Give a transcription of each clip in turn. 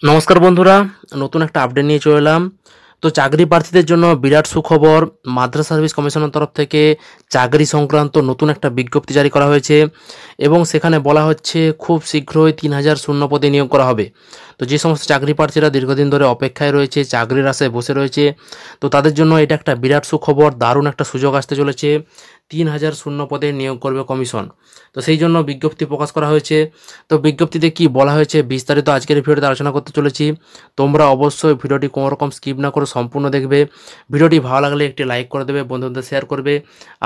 নমস্কার বন্ধুরা, নতুন একটা আপডেট নিয়ে চলে এলাম। তো চাকরি প্রার্থীদের জন্য বিরাট সুখবর। মাদ্রাস সার্ভিস কমিশনের তরফ থেকে চাকরি সংক্রান্ত নতুন একটা বিজ্ঞপ্তি জারি করা হয়েছে এবং সেখানে বলা হচ্ছে খুব শীঘ্রই 3000 শূন্য পদে নিয়োগ করা হবে। তো যে সমস্ত চাকরি প্রার্থীরা দীর্ঘদিন ধরে অপেক্ষায় রয়েছে, চাকরির আশায় বসে রয়েছে, তো তাদের জন্য এটা একটা বিরাট সুখবর, দারুণ একটা সুযোগ আসতে চলেছে। 3000 শূন্য পদে নিয়োগ করবে কমিশন। তো সেই জন্য বিজ্ঞপ্তি প্রকাশ করা হয়েছে। তো বিজ্ঞপ্তিতে কি বলা হয়েছে বিস্তারিত আজকের এই ভিডিওতে আলোচনা করতে চলেছি। তোমরা অবশ্যই ভিডিওটি কোনো রকম স্কিপ না করে সম্পূর্ণ দেখবে। ভিডিওটি ভালো লাগলে একটি লাইক করে দেবে, বন্ধুদের শেয়ার করবে,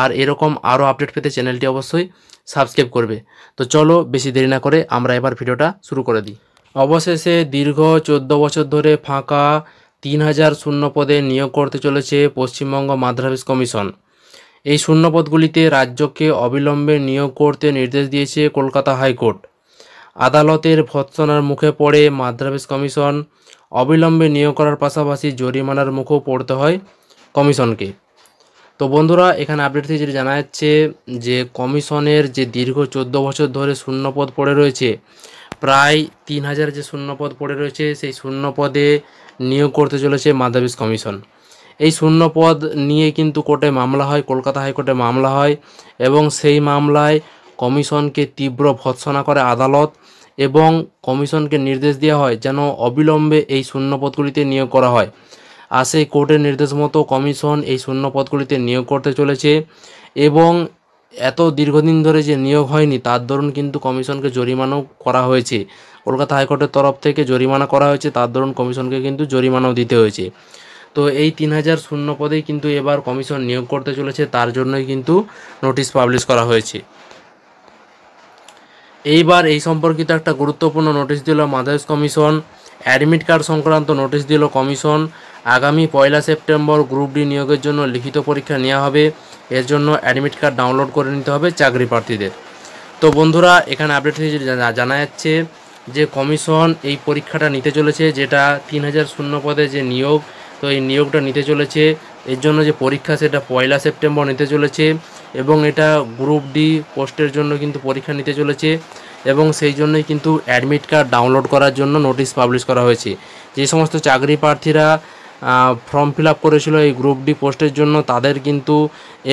আর এরকম আরও আপডেট পেতে চ্যানেলটি অবশ্যই সাবস্ক্রাইব করবে। তো চলো বেশি দেরি না করে আমরা এবার ভিডিওটা শুরু করে দিই। অবশেষে দীর্ঘ 14 বছর ধরে ফাঁকা 3000 শূন্য পদে নিয়োগ করতে চলেছে পশ্চিমবঙ্গ মাধ্যমিক কমিশন। এই শূন্যপদগুলিতে রাজ্যকে অবিলম্বে নিয়োগ করতে নির্দেশ দিয়েছে কলকাতা হাইকোর্ট। আদালতের ভর্ৎসনার মুখে পড়ে মাধ্যমিক কমিশন। অবিলম্বে নিয়োগ করার পাশাপাশি জরিমানার মুখেও পড়তে হয় কমিশনকে। তো বন্ধুরা, এখানে আপডেট থেকে যেটা জানা যাচ্ছে যে কমিশনের যে দীর্ঘ 14 বছর ধরে শূন্যপদ পড়ে রয়েছে, প্রায় 3000 যে শূন্যপদ পড়ে রয়েছে, সেই শূন্যপদে নিয়োগ করতে চলেছে মাধ্যমিক কমিশন। এই শূন্যপদ নিয়ে কিন্তু কোর্টে মামলা হয়, কলকাতা হাইকোর্টে মামলা হয়, এবং সেই মামলায় কমিশনকে তীব্র ভর্ৎসনা করে আদালত এবং কমিশনকে নির্দেশ দেওয়া হয় যেন অবিলম্বে এই শূন্যপদগুলিতে নিয়োগ করা হয়। আর সেই কোর্টের নির্দেশ মতো কমিশন এই শূন্যপদগুলিতে নিয়োগ করতে চলেছে এবং এত দীর্ঘদিন ধরে যে নিয়োগ হয়নি তার দরুন কিন্তু কমিশনকে জরিমানাও করা হয়েছে। কলকাতা হাইকোর্টের তরফ থেকে জরিমানা করা হয়েছে, তার দরুন কমিশনকে কিন্তু জরিমানাও দিতে হয়েছে। তো এই 3000 শূন্য পদেই কিন্তু এবার কমিশন নিয়োগ করতে চলেছে, তার জন্যই কিন্তু নোটিশ পাবলিশ করা হয়েছে। এইবার এই সম্পর্কিত একটা গুরুত্বপূর্ণ নোটিশ দিল মাধ্যমিক কমিশন। অ্যাডমিট কার্ড সংক্রান্ত নোটিশ দিল কমিশন। আগামী 1 সেপ্টেম্বর গ্রুপ ডি নিয়োগের জন্য লিখিত পরীক্ষা নেওয়া হবে। এর জন্য অ্যাডমিট কার্ড ডাউনলোড করে নিতে হবে চাকরি প্রার্থীদের। তো বন্ধুরা, এখানে আপডেট থেকে জানা যাচ্ছে যে কমিশন এই পরীক্ষাটা নিতে চলেছে, যেটা 3000 শূন্য পদে যে নিয়োগ, তো এই নিয়োগটা নিতে চলেছে। এর জন্য যে পরীক্ষা সেটা 1 সেপ্টেম্বর নিতে চলেছে এবং এটা গ্রুপ ডি পোস্টের জন্য কিন্তু পরীক্ষা নিতে চলেছে এবং সেই জন্যই কিন্তু অ্যাডমিট কার্ড ডাউনলোড করার জন্য নোটিশ পাবলিশ করা হয়েছে। যে সমস্ত চাকরি প্রার্থীরা ফর্ম ফিল আপ করেছিল এই গ্রুপ ডি পোস্টের জন্য, তাদের কিন্তু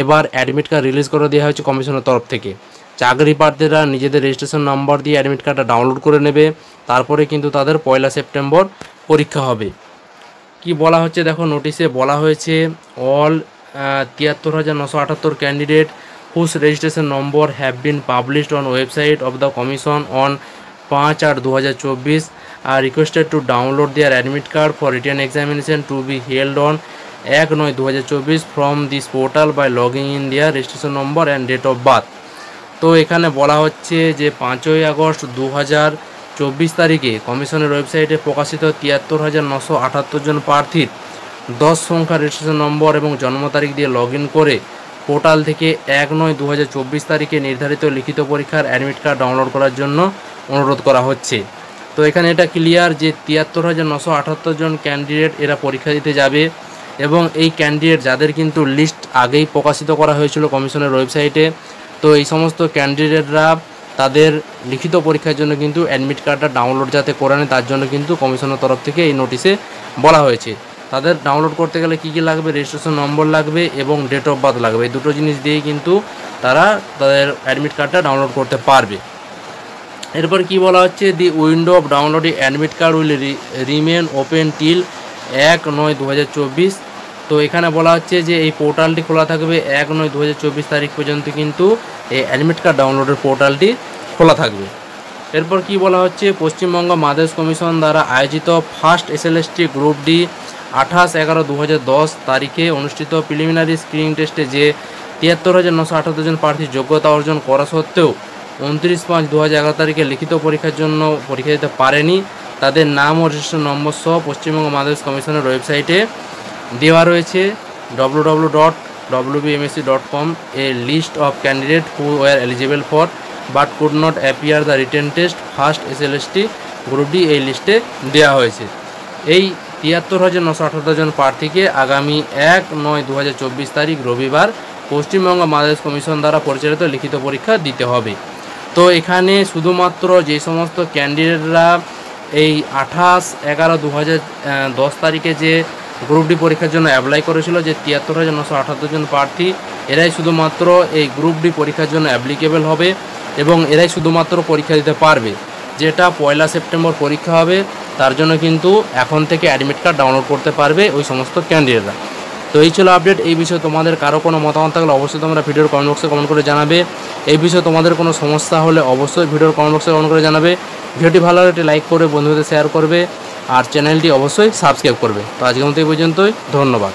এবার অ্যাডমিট কার্ড রিলিজ করে দেওয়া হয়েছে কমিশনের তরফ থেকে। চাকরি প্রার্থীরা নিজেদের রেজিস্ট্রেশন নাম্বার দিয়ে অ্যাডমিট কার্ডটা ডাউনলোড করে নেবে, তারপরে কিন্তু তাদের 1 সেপ্টেম্বর পরীক্ষা হবে। কি বলা হচ্ছে দেখো, নোটিশে বলা হয়েছে all 73,978 candidate whose registration number have been published on website of the commission on 5/8/2024 are requested to download their admit card for written examination to be held on 1/9/2024 from this portal by logging in their registration number and date of birth. তো এখানে বলা হচ্ছে যে 5 August 2024 তারিখে কমিশনের ওয়েবসাইটে প্রকাশিত 73,978 জন প্রার্থীর 10 সংখ্যার রেজিস্ট্রেশন নম্বর এবং জন্ম তারিখ দিয়ে লগ ইন করে পোর্টাল থেকে 1/9/2024 তারিখে নির্ধারিত লিখিত পরীক্ষার অ্যাডমিট কার্ড ডাউনলোড করার জন্য অনুরোধ করা হচ্ছে। তো এখানে এটা ক্লিয়ার যে 73,978 জন ক্যান্ডিডেট এরা পরীক্ষা দিতে যাবে এবং এই ক্যান্ডিডেট যাদের কিন্তু লিস্ট আগেই প্রকাশিত করা হয়েছিল কমিশনের ওয়েবসাইটে, তো এই সমস্ত ক্যান্ডিডেটরা তাদের লিখিত পরীক্ষার জন্য কিন্তু অ্যাডমিট কার্ডটা ডাউনলোড যাতে করে নেয় তার জন্য কিন্তু কমিশনের তরফ থেকে এই নোটিশে বলা হয়েছে। তাদের ডাউনলোড করতে গেলে কী কী লাগবে, রেজিস্ট্রেশন নম্বর লাগবে এবং ডেট অফ বার্থ লাগবে। এই দুটো জিনিস দিয়েই কিন্তু তারা তাদের অ্যাডমিট কার্ডটা ডাউনলোড করতে পারবে। এরপর কি বলা হচ্ছে, the window of downloading admit card will remain open till 1/9/2024। তো এখানে বলা হচ্ছে যে এই পোর্টালটি খোলা থাকবে 1/9/2024 তারিখ পর্যন্ত, কিন্তু এই অ্যাডমিট কার্ড ডাউনলোডের পোর্টালটি খোলা থাকবে। এরপর কি বলা হচ্ছে, পশ্চিমবঙ্গ মাধ্যমিক কমিশন দ্বারা আয়োজিত ফার্স্ট এসএলএসটি গ্রুপ ডি 28/11/2010 তারিখে অনুষ্ঠিত প্রিলিমিনারি স্ক্রিনিং টেস্টে যে 73,978 জন প্রার্থী যোগ্যতা অর্জন করা সত্ত্বেও 29/5/2011 তারিখে লিখিত পরীক্ষার জন্য পরীক্ষা দিতে পারেনি, তাদের নাম ও রেজিস্ট্রেশন নম্বর সহ পশ্চিমবঙ্গ মাধ্যমিক কমিশনের ওয়েবসাইটে দেওয়া রয়েছে www.wbmsc.com এ list of candidate who were eligible for but could not appear the written test first SLST group D এই লিস্টে দেওয়া হয়েছে। এই 73,978 জন প্রার্থীকে আগামী 1/9/2024 তারিখ রবিবার পশ্চিমবঙ্গ মাধ্যমিক কমিশন দ্বারা পরিচালিত লিখিত পরীক্ষা দিতে হবে। তো এখানে শুধুমাত্র যে সমস্ত ক্যান্ডিডেটরা এই 28/11/2010 তারিখে যে গ্রুপ ডি পরীক্ষার জন্য অ্যাপ্লাই করেছিল, যে 73,978 জন প্রার্থী, এরাই শুধুমাত্র এই গ্রুপ ডি পরীক্ষার জন্য অ্যাপ্লিকেবল হবে এবং এরাই শুধুমাত্র পরীক্ষা দিতে পারবে। যেটা 1 সেপ্টেম্বর পরীক্ষা হবে, তার জন্য কিন্তু এখন থেকে অ্যাডমিট কার্ড ডাউনলোড করতে পারবে ওই সমস্ত ক্যান্ডিডেটরা। তো এই ছিল আপডেট। এই বিষয়ে তোমাদের কারো কোনো মতামত থাকলে অবশ্যই তোমরা ভিডিওর কমেন্ট বক্সে কমেন্ট করে জানাবে। এই বিষয়ে তোমাদের কোনো সমস্যা হলে অবশ্যই ভিডিওর কমেন্ট বক্সে কমেন্ট করে জানাবে। ভিডিওটি ভালো লাগলে একটি লাইক করে বন্ধুদের শেয়ার করবে আর চ্যানেলটি অবশ্যই সাবস্ক্রাইব করবে। তো আজকের মতো এই পর্যন্তই, ধন্যবাদ।